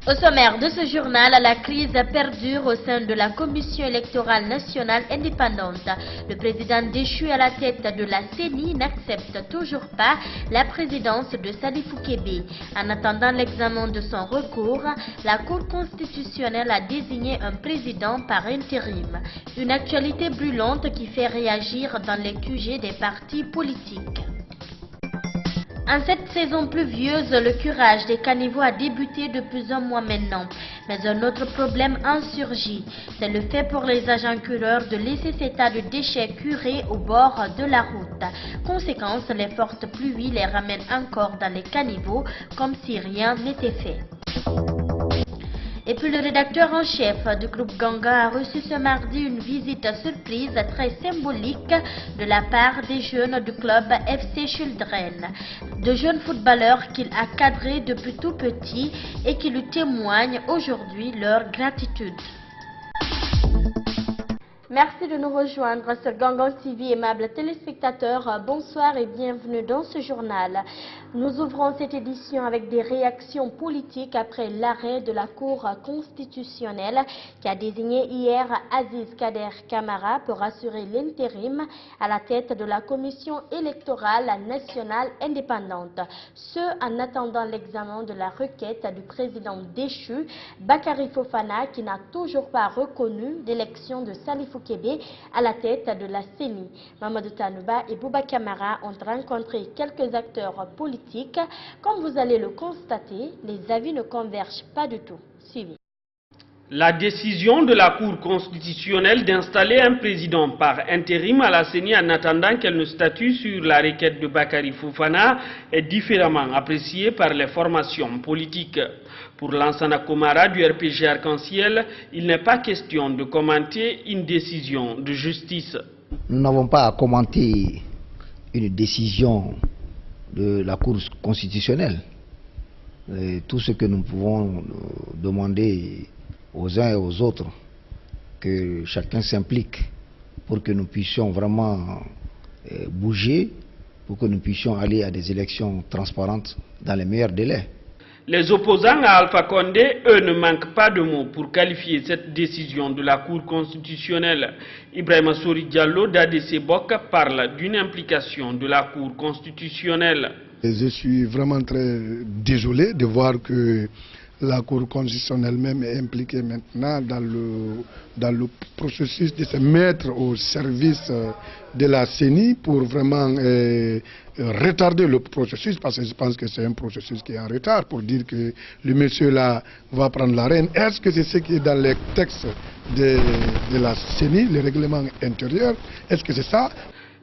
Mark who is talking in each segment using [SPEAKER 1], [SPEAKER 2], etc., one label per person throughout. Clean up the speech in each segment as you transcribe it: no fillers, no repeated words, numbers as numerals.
[SPEAKER 1] Au sommaire de ce journal, la crise perdure au sein de la Commission électorale nationale indépendante. Le président déchu à la tête de la CENI n'accepte toujours pas la présidence de Salifou Kébé. En attendant l'examen de son recours, la Cour constitutionnelle a désigné un président par intérim. Une actualité brûlante qui fait réagir dans les QG des partis politiques. En cette saison pluvieuse, le curage des caniveaux a débuté depuis un mois maintenant. Mais un autre problème en surgit. C'est le fait pour les agents cureurs de laisser cet tas de déchets curés au bord de la route. Conséquence, les fortes pluies les ramènent encore dans les caniveaux comme si rien n'était fait. Et puis le rédacteur en chef du groupe Ganga a reçu ce mardi une visite surprise très symbolique de la part des jeunes du club FC Children. De jeunes footballeurs qu'il a cadrés depuis tout petit et qui lui témoignent aujourd'hui leur gratitude. Merci de nous rejoindre sur Gangan TV, aimables téléspectateurs. Bonsoir et bienvenue dans ce journal. Nous ouvrons cette édition avec des réactions politiques après l'arrêt de la Cour constitutionnelle qui a désigné hier Aziz Kader Camara pour assurer l'intérim à la tête de la Commission électorale nationale indépendante. Ce, en attendant l'examen de la requête du président déchu, Bakary Fofana, qui n'a toujours pas reconnu l'élection de Salifou Kébé à la tête de la CENI. Mamadou Tanouba et Bouba Camara ont rencontré quelques acteurs politiques. Comme vous allez le constater, les avis ne convergent pas du tout. Suivez.
[SPEAKER 2] La décision de la Cour constitutionnelle d'installer un président par intérim à la CENI en attendant qu'elle ne statue sur la requête de Bakary Fofana est différemment appréciée par les formations politiques. Pour Lansana Komara du RPG Arc-en-Ciel, il n'est pas question de commenter une décision de justice.
[SPEAKER 3] Nous n'avons pas à commenter une décision de la Cour constitutionnelle. Et tout ce que nous pouvons demander aux uns et aux autres, que chacun s'implique pour que nous puissions vraiment bouger, pour que nous puissions aller à des élections transparentes dans les meilleurs délais.
[SPEAKER 2] Les opposants à Alpha Condé, eux, ne manquent pas de mots pour qualifier cette décision de la Cour constitutionnelle. Ibrahima Sori Diallo d'ADC Bok parle d'une implication de la Cour constitutionnelle.
[SPEAKER 4] Je suis vraiment très désolé de voir que la Cour constitutionnelle même est impliquée maintenant dans le processus de se mettre au service de la CENI pour vraiment retarder le processus, parce que je pense que c'est un processus qui est en retard, pour dire que le monsieur là va prendre la reine. Est-ce que c'est ce qui est dans les textes de la CENI, le règlement intérieur? Est-ce que c'est ça?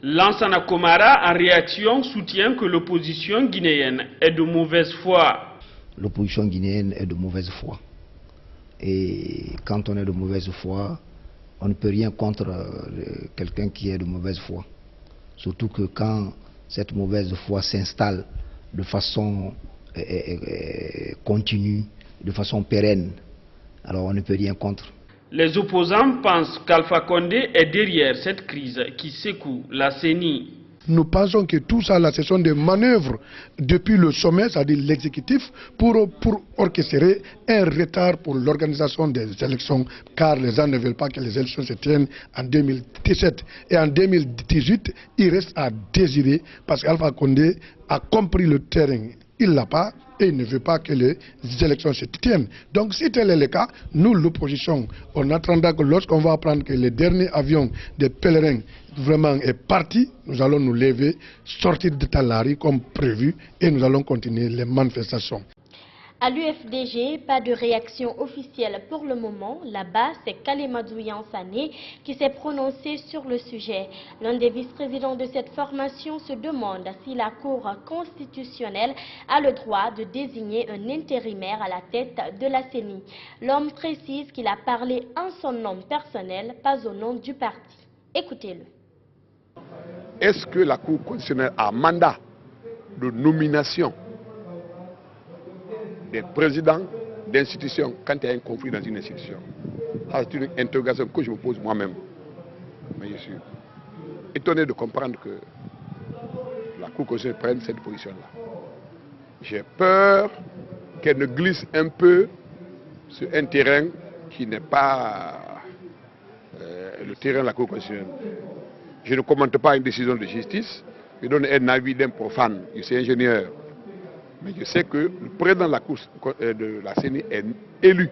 [SPEAKER 2] Lansana Komara, en réaction, soutient que l'opposition guinéenne est de mauvaise foi.
[SPEAKER 3] L'opposition guinéenne est de mauvaise foi. Et quand on est de mauvaise foi, on ne peut rien contre quelqu'un qui est de mauvaise foi. Surtout que quand cette mauvaise foi s'installe de façon continue, de façon pérenne, alors on ne peut rien contre.
[SPEAKER 2] Les opposants pensent qu'Alpha Condé est derrière cette crise qui secoue la CENI.
[SPEAKER 4] Nous pensons que tout ça, là, ce sont des manœuvres depuis le sommet, c'est-à-dire l'exécutif, pour orchestrer un retard pour l'organisation des élections, car les gens ne veulent pas que les élections se tiennent en 2017. Et en 2018, il reste à désirer, parce qu'Alpha Condé a compris le terrain. Il ne l'a pas et il ne veut pas que les élections se tiennent. Donc si tel est le cas, nous, l'opposition, on attendra que lorsqu'on va apprendre que le dernier avion des pèlerins vraiment est parti, nous allons nous lever, sortir de Talari comme prévu et nous allons continuer les manifestations.
[SPEAKER 1] À l'UFDG, pas de réaction officielle pour le moment. Là-bas, c'est Kalemadou Yansane qui s'est prononcé sur le sujet. L'un des vice-présidents de cette formation se demande si la Cour constitutionnelle a le droit de désigner un intérimaire à la tête de la CENI. L'homme précise qu'il a parlé en son nom personnel, pas au nom du parti. Écoutez-le.
[SPEAKER 5] Est-ce que la Cour constitutionnelle a mandat de nomination des présidents d'institutions quand il y a un conflit dans une institution? C'est une interrogation que je me pose moi-même. Mais je suis étonné de comprendre que la Cour constitutionnelle prenne cette position-là. J'ai peur qu'elle ne glisse un peu sur un terrain qui n'est pas le terrain de la Cour constitutionnelle. Je ne commente pas une décision de justice, je donne un avis d'un profane, je suis ingénieur. Mais je sais que le président de la Cour de la CENI est élu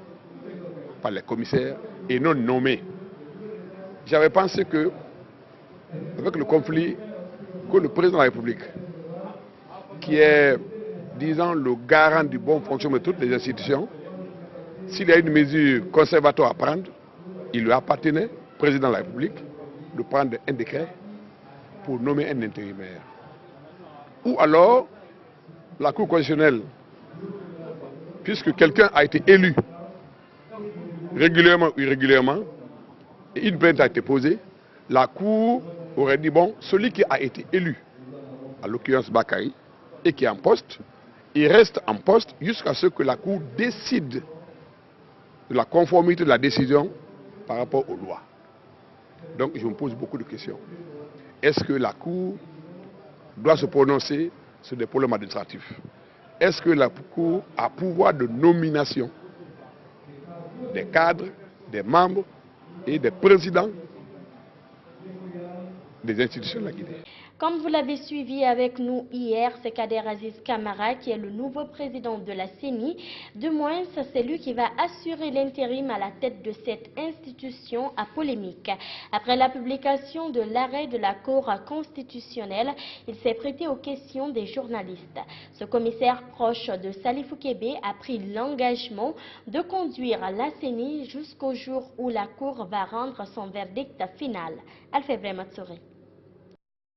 [SPEAKER 5] par les commissaires et non nommé. J'avais pensé que, avec le conflit, que le président de la République, qui est, disons, le garant du bon fonctionnement de toutes les institutions, s'il y a une mesure conservatoire à prendre, il lui appartenait, président de la République, de prendre un décret pour nommer un intérimaire. Ou alors, la Cour constitutionnelle, puisque quelqu'un a été élu régulièrement ou irrégulièrement, et une plainte a été posée, la Cour aurait dit, bon, celui qui a été élu, à l'occurrence Bakary, et qui est en poste, il reste en poste jusqu'à ce que la Cour décide de la conformité de la décision par rapport aux lois. Donc je me pose beaucoup de questions. Est-ce que la Cour doit se prononcer sur des problèmes administratifs? Est-ce que la Cour a pouvoir de nomination des cadres, des membres et des présidents des institutions de la Guinée?
[SPEAKER 1] Comme vous l'avez suivi avec nous hier, c'est Kader Aziz Camara qui est le nouveau président de la CENI. De moins, c'est lui qui va assurer l'intérim à la tête de cette institution à polémique. Après la publication de l'arrêt de la Cour constitutionnelle, il s'est prêté aux questions des journalistes. Ce commissaire proche de Salifou Kébé a pris l'engagement de conduire la CENI jusqu'au jour où la Cour va rendre son verdict final. Alfebvre Matsouré.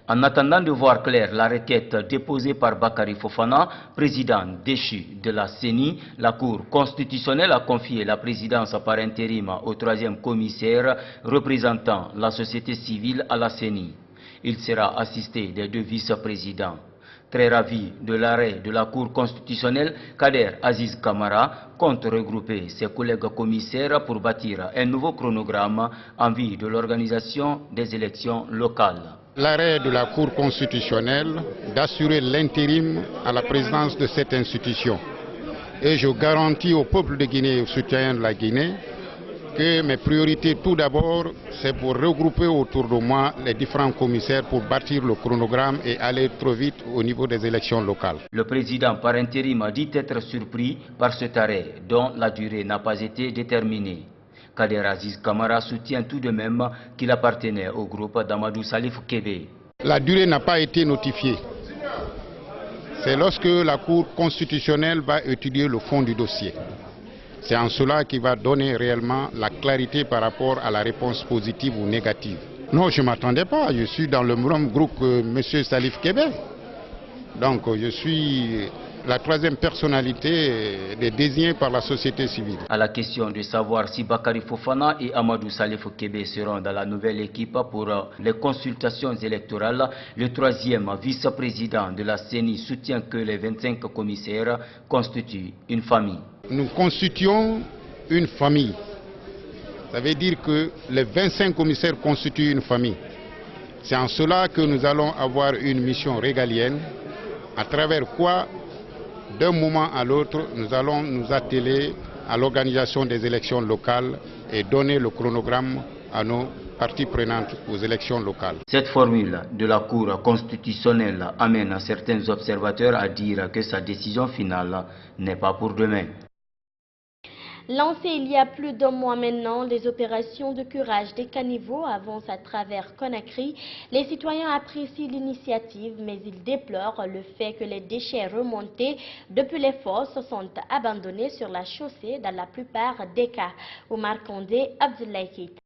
[SPEAKER 6] En attendant de voir clair la requête déposée par Bakary Fofana, président déchu de la CENI, la Cour constitutionnelle a confié la présidence par intérim au troisième commissaire représentant la société civile à la CENI. Il sera assisté des deux vice-présidents. Très ravi de l'arrêt de la Cour constitutionnelle, Kader Aziz Camara compte regrouper ses collègues commissaires pour bâtir un nouveau chronogramme en vue de l'organisation des élections locales.
[SPEAKER 7] L'arrêt de la Cour constitutionnelle d'assurer l'intérim à la présidence de cette institution. Et je garantis au peuple de Guinée et aux citoyens de la Guinée que mes priorités tout d'abord, c'est pour regrouper autour de moi les différents commissaires pour bâtir le chronogramme et aller trop vite au niveau des élections locales.
[SPEAKER 6] Le président par intérim a dit être surpris par cet arrêt dont la durée n'a pas été déterminée. Kader Aziz Camara soutient tout de même qu'il appartenait au groupe d'Amadou Salifou Kébé.
[SPEAKER 7] La durée n'a pas été notifiée. C'est lorsque la Cour constitutionnelle va étudier le fond du dossier. C'est en cela qu'il va donner réellement la clarité par rapport à la réponse positive ou négative. Non, je ne m'attendais pas. Je suis dans le même groupe que M. Salifou Kébé. Donc je suis la troisième personnalité désignée par la société civile.
[SPEAKER 6] À la question de savoir si Bakary Fofana et Amadou Salifou Kébé seront dans la nouvelle équipe pour les consultations électorales, le troisième vice-président de la CENI soutient que les 25 commissaires constituent une famille.
[SPEAKER 7] Nous constituons une famille. Ça veut dire que les 25 commissaires constituent une famille. C'est en cela que nous allons avoir une mission régalienne, à travers quoi, d'un moment à l'autre, nous allons nous atteler à l'organisation des élections locales et donner le chronogramme à nos parties prenantes aux élections locales.
[SPEAKER 6] Cette formule de la Cour constitutionnelle amène certains observateurs à dire que sa décision finale n'est pas pour demain.
[SPEAKER 1] Lancées il y a plus d'un mois maintenant, les opérations de curage des caniveaux avancent à travers Conakry. Les citoyens apprécient l'initiative, mais ils déplorent le fait que les déchets remontés depuis les fosses sont abandonnés sur la chaussée dans la plupart des cas. Oumar Kondé, Abdoulaye Keita.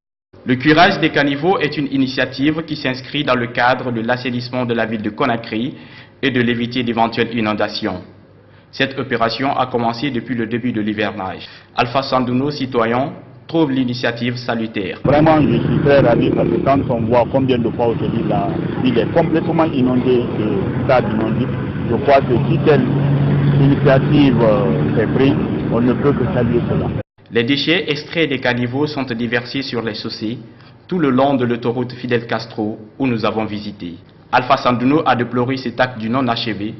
[SPEAKER 8] Le curage des caniveaux est une initiative qui s'inscrit dans le cadre de l'assainissement de la ville de Conakry et de l'éviter d'éventuelles inondations. Cette opération a commencé depuis le début de l'hivernage. Alpha Sandouno, citoyen, trouve l'initiative salutaire.
[SPEAKER 9] Vraiment, je suis très ravi parce que quand on voit combien de fois aujourd'hui la ville est complètement inondée de stades inondibles, je crois que si telle initiative est prise, on ne peut que saluer cela.
[SPEAKER 8] Les déchets extraits des caniveaux sont déversés sur les chaussées tout le long de l'autoroute Fidel Castro où nous avons visité. Alpha Sandouno a déploré cet acte du non achevé.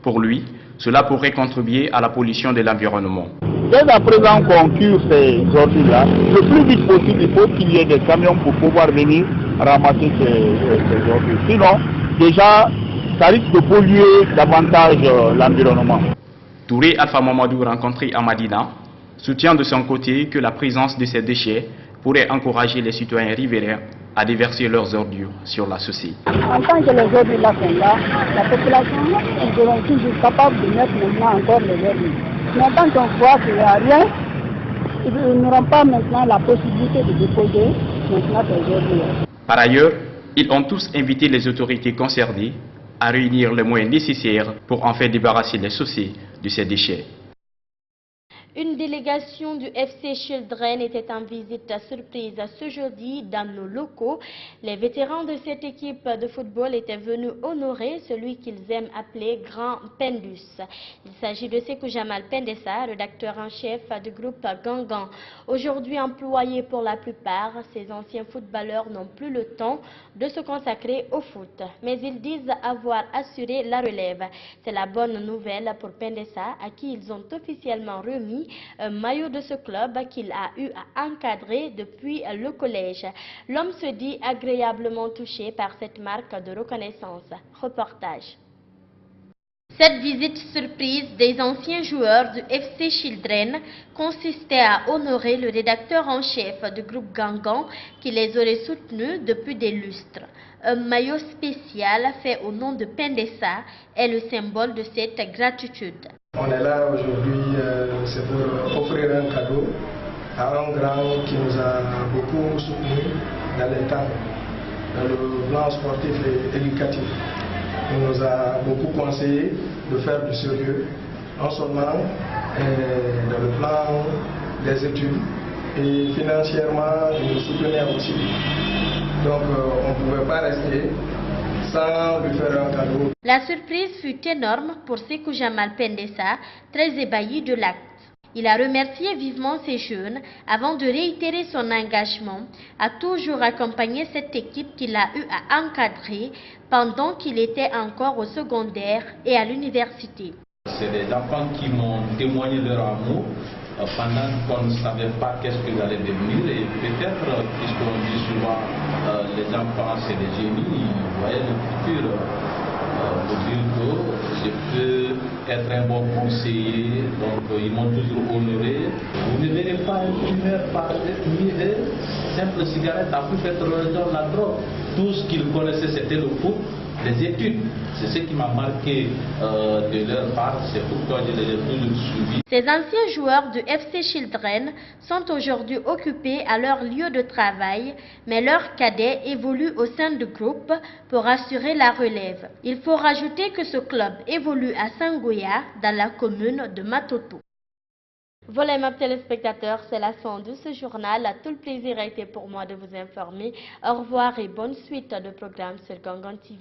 [SPEAKER 8] Pour lui, cela pourrait contribuer à la pollution de l'environnement.
[SPEAKER 9] dès à présent qu'on cure ces ordures-là, le plus vite possible, il faut qu'il y ait des camions pour pouvoir venir ramasser ces ordures. Sinon, déjà, ça risque de polluer davantage l'environnement.
[SPEAKER 8] Touré Alpha Mamadou, rencontré à Madina, soutient de son côté que la présence de ces déchets pourrait encourager les citoyens riverains à déverser leurs ordures sur la chaussée.
[SPEAKER 10] En tant que les ordures là sont là, la population, ils seront toujours capables de mettre maintenant encore les ordures. Mais tant qu'on voit qu'il n'y a rien, ils n'auront pas maintenant la possibilité de déposer maintenant ces ordures.
[SPEAKER 8] Par ailleurs, ils ont tous invité les autorités concernées à réunir les moyens nécessaires pour en faire débarrasser les chaussées de ces déchets.
[SPEAKER 1] Une délégation du FC Children était en visite surprise ce jeudi dans nos locaux. Les vétérans de cette équipe de football étaient venus honorer celui qu'ils aiment appeler Grand Pendus. Il s'agit de Sekou Jamal Pendessa, rédacteur en chef du groupe Gangan. Aujourd'hui employés pour la plupart, ces anciens footballeurs n'ont plus le temps de se consacrer au foot. Mais ils disent avoir assuré la relève. C'est la bonne nouvelle pour Pendessa, à qui ils ont officiellement remis un maillot de ce club qu'il a eu à encadrer depuis le collège. L'homme se dit agréablement touché par cette marque de reconnaissance. Reportage. Cette visite surprise des anciens joueurs du FC Children consistait à honorer le rédacteur en chef du groupe Gangan qui les aurait soutenus depuis des lustres. Un maillot spécial fait au nom de Pendessa est le symbole de cette gratitude.
[SPEAKER 11] On est là aujourd'hui, c'est pour offrir un cadeau à un grand qui nous a beaucoup soutenus dans les temps, dans le plan sportif et éducatif. Il nous a beaucoup conseillé de faire du sérieux, non seulement dans le plan des études, et financièrement, il nous soutenait aussi. Donc on ne pouvait pas rester sans lui faire un cadeau.
[SPEAKER 1] La surprise fut énorme pour Sekou Jamal Pendessa, très ébahi de l'acte. Il a remercié vivement ces jeunes avant de réitérer son engagement à toujours accompagner cette équipe qu'il a eu à encadrer pendant qu'il était encore au secondaire et à l'université.
[SPEAKER 12] C'est des enfants qui m'ont témoigné leur amour pendant qu'on ne savait pas qu'est-ce qu'ils allaient devenir, et peut-être, puisqu'on dit souvent les enfants c'est des génies, ils voyaient le futur. Pour dire que je peux être un bon conseiller, donc ils m'ont toujours honoré. Vous ne verrez pas une fumeur par une simple cigarette a pu faire dans la drogue. Tout ce qu'ils connaissaient c'était le foot, les études. C'est ce qui m'a marqué de leur part, c'est pourquoi je les ai toujours suivis.
[SPEAKER 1] Ces anciens joueurs du FC Children sont aujourd'hui occupés à leur lieu de travail, mais leurs cadets évoluent au sein du groupe pour assurer la relève. Il faut rajouter que ce club évolue à Sangoya, dans la commune de Matoto. Voilà, mes téléspectateurs, c'est la fin de ce journal. Tout le plaisir a été pour moi de vous informer. Au revoir et bonne suite de programmes sur Gangan TV.